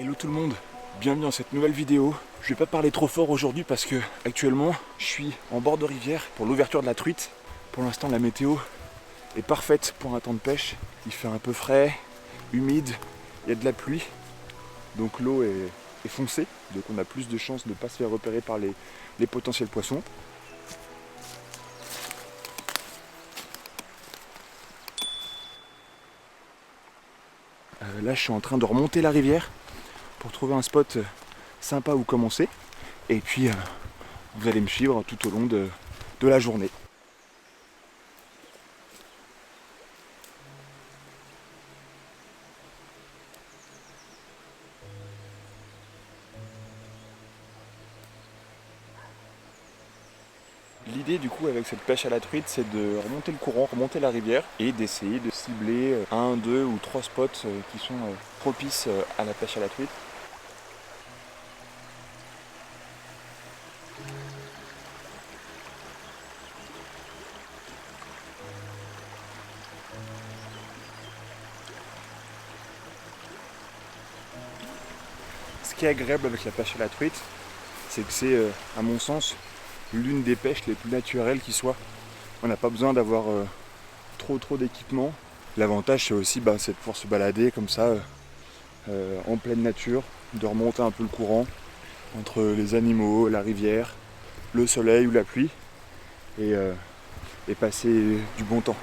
Hello tout le monde, bienvenue dans cette nouvelle vidéo. Je vais pas parler trop fort aujourd'hui parce que actuellement je suis en bord de rivière pour l'ouverture de la truite. Pour l'instant la météo est parfaite pour un temps de pêche. Il fait un peu frais, humide, il y a de la pluie, donc l'eau est foncée, donc on a plus de chances de ne pas se faire repérer par les potentiels poissons. Là je suis en train de remonter la rivière pour trouver un spot sympa où commencer. Et puis vous allez me suivre tout au long de la journée. L'idée du coup avec cette pêche à la truite, c'est de remonter le courant, remonter la rivière et d'essayer de cibler un, deux ou trois spots qui sont propices à la pêche à la truite. Ce qui est agréable avec la pêche à la truite, c'est que c'est à mon sens l'une des pêches les plus naturelles qui soit. On n'a pas besoin d'avoir trop d'équipement. L'avantage c'est aussi c'est de pouvoir se balader comme ça en pleine nature, de remonter un peu le courant entre les animaux, la rivière, le soleil ou la pluie et passer du bon temps.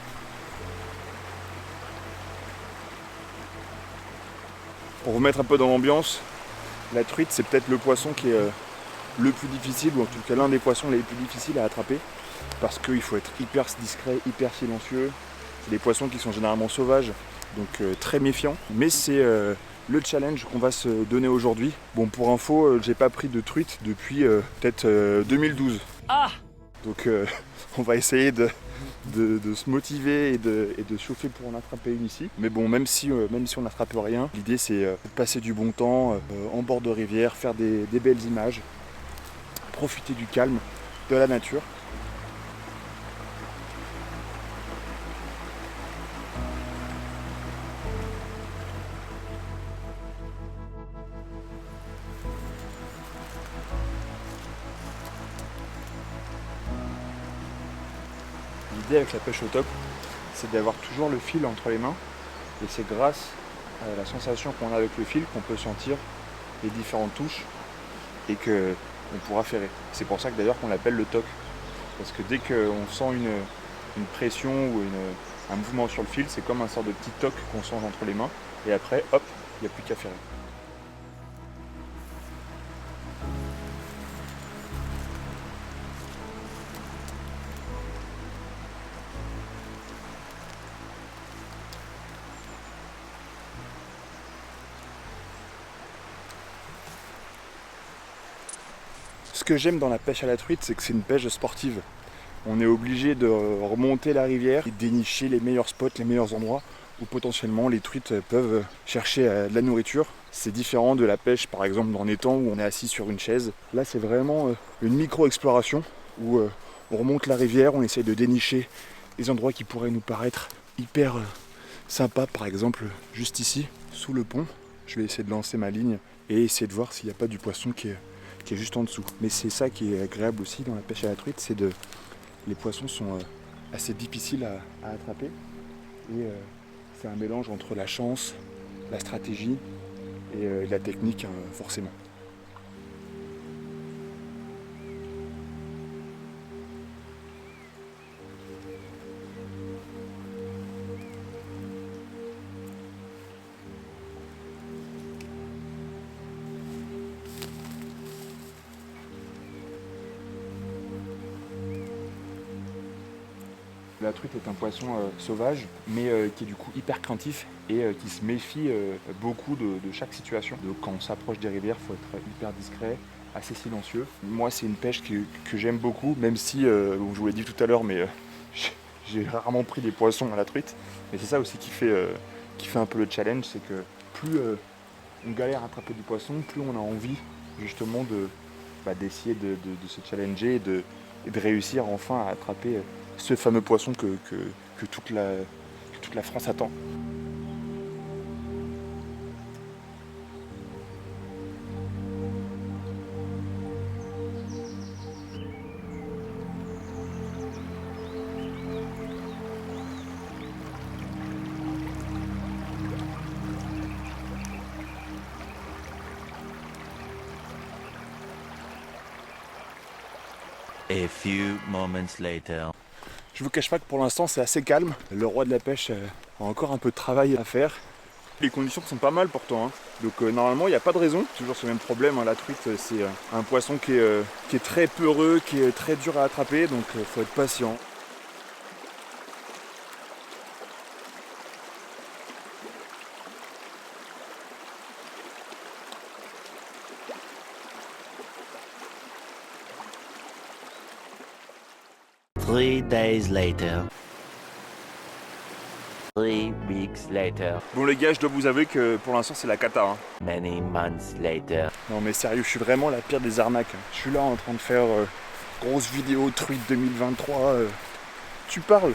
Pour vous mettre un peu dans l'ambiance, la truite c'est peut-être le poisson qui est le plus difficile, ou en tout cas l'un des poissons les plus difficiles à attraper, parce qu'il faut être hyper discret, hyper silencieux. C'est des poissons qui sont généralement sauvages, donc très méfiants. Mais c'est le challenge qu'on va se donner aujourd'hui. Bon, pour info, j'ai pas pris de truite depuis peut-être 2012. Ah donc on va essayer de se motiver et de chauffer pour en attraper une ici. Mais bon, même si on n'attrape rien, l'idée c'est de passer du bon temps en bord de rivière, faire des belles images, profiter du calme, de la nature. L'idée avec la pêche au top, c'est d'avoir toujours le fil entre les mains, et c'est grâce à la sensation qu'on a avec le fil qu'on peut sentir les différentes touches et qu'on pourra ferrer. C'est pour ça que d'ailleurs qu'on l'appelle le toc, parce que dès qu'on sent une pression ou un mouvement sur le fil, c'est comme un sort de petit toc qu'on sent entre les mains, et après hop, il n'y a plus qu'à ferrer. Ce que j'aime dans la pêche à la truite, c'est que c'est une pêche sportive. On est obligé de remonter la rivière et dénicher les meilleurs spots, les meilleurs endroits où potentiellement les truites peuvent chercher de la nourriture. C'est différent de la pêche par exemple dans l'étang où on est assis sur une chaise. Là c'est vraiment une micro-exploration où on remonte la rivière, on essaye de dénicher des endroits qui pourraient nous paraître hyper sympas. Par exemple juste ici, sous le pont, je vais essayer de lancer ma ligne et essayer de voir s'il n'y a pas du poisson qui est juste en dessous. Mais c'est ça qui est agréable aussi dans la pêche à la truite, c'est les poissons sont assez difficiles à attraper et c'est un mélange entre la chance, la stratégie et la technique forcément. La truite est un poisson sauvage, mais qui est du coup hyper craintif et qui se méfie beaucoup de chaque situation. Donc quand on s'approche des rivières, il faut être hyper discret, assez silencieux. Moi, c'est une pêche que j'aime beaucoup, même si, je vous l'ai dit tout à l'heure, mais j'ai rarement pris des poissons à la truite. Mais c'est ça aussi qui fait un peu le challenge, c'est que plus on galère à attraper du poisson, plus on a envie justement d'essayer de se challenger et de réussir enfin à attraper ce fameux poisson que toute la France attend. A few moments later. Je vous cache pas que pour l'instant c'est assez calme. Le roi de la pêche a encore un peu de travail à faire. Les conditions sont pas mal pourtant, hein. Donc normalement il n'y a pas de raison. Toujours ce même problème, hein. La truite c'est un poisson qui est très peureux, qui est très dur à attraper, donc faut être patient. Three days later. 3 weeks later. Bon les gars, je dois vous avouer que pour l'instant c'est la cata, hein. Many months later. Non mais sérieux, je suis vraiment la pire des arnaques. Je suis là en train de faire grosse vidéo truite 2023. Tu parles.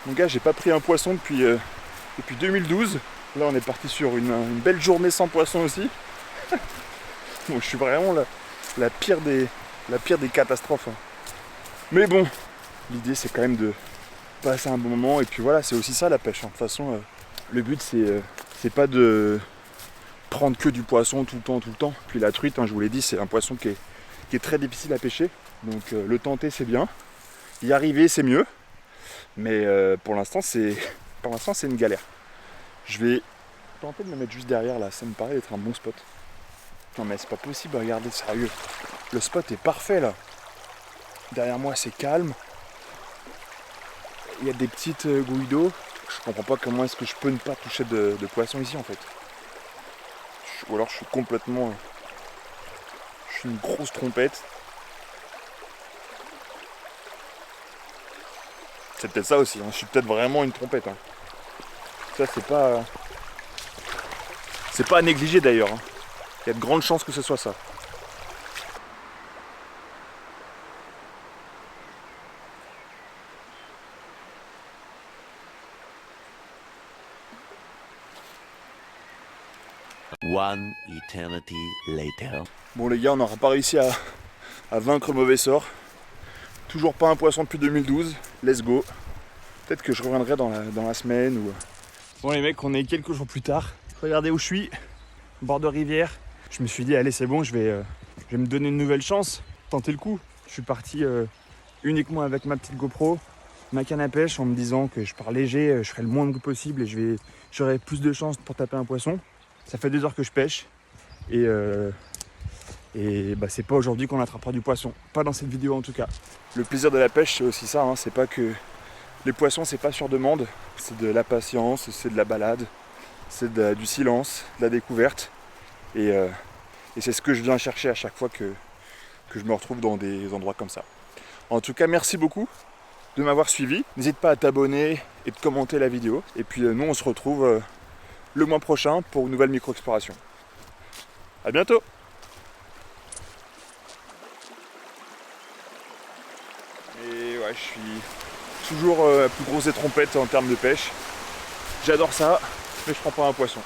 Mon gars, j'ai pas pris un poisson depuis 2012. Là on est parti sur une belle journée sans poisson aussi. Bon, je suis vraiment la pire des catastrophes, hein. Mais bon, l'idée c'est quand même de passer un bon moment, et puis voilà, c'est aussi ça la pêche, hein. De toute façon, le but c'est pas de prendre que du poisson tout le temps. Puis la truite, hein, je vous l'ai dit, c'est un poisson qui est très difficile à pêcher. Donc le tenter c'est bien, y arriver c'est mieux. Mais pour l'instant c'est une galère. Je vais tenter de me mettre juste derrière là, ça me paraît être un bon spot. Non mais c'est pas possible, regardez, sérieux. Le spot est parfait là. Derrière moi c'est calme. Il y a des petites gouilles d'eau. Je comprends pas comment est-ce que je peux ne pas toucher de poisson ici en fait. Ou alors je suis complètement... Je suis une grosse trompette. C'est peut-être ça aussi, hein. Je suis peut-être vraiment une trompette, hein. Ça c'est pas... C'est pas à négliger d'ailleurs, hein. Il y a de grandes chances que ce soit ça. One eternity later. Bon les gars, on n'aura pas réussi à vaincre le mauvais sort. Toujours pas un poisson depuis 2012. Let's go. Peut-être que je reviendrai dans la semaine ou... Bon les mecs, on est quelques jours plus tard. Regardez où je suis, bord de rivière. Je me suis dit, allez c'est bon, je vais me donner une nouvelle chance, tenter le coup. Je suis parti uniquement avec ma petite GoPro, ma canne à pêche, en me disant que je pars léger, je ferai le moins de bruit possible et j'aurai plus de chances pour taper un poisson. Ça fait 2 heures que je pêche et bah, c'est pas aujourd'hui qu'on attrapera du poisson. Pas dans cette vidéo en tout cas. Le plaisir de la pêche c'est aussi ça, hein. C'est pas que les poissons c'est pas sur demande, c'est de la patience, c'est de la balade, c'est du silence, de la découverte. Et c'est ce que je viens chercher à chaque fois que je me retrouve dans des endroits comme ça. En tout cas, merci beaucoup de m'avoir suivi. N'hésite pas à t'abonner et de commenter la vidéo. Et puis nous, on se retrouve le mois prochain pour une nouvelle micro-exploration. A bientôt! Et ouais, je suis toujours la plus grosse des trompettes en termes de pêche. J'adore ça, mais je prends pas un poisson.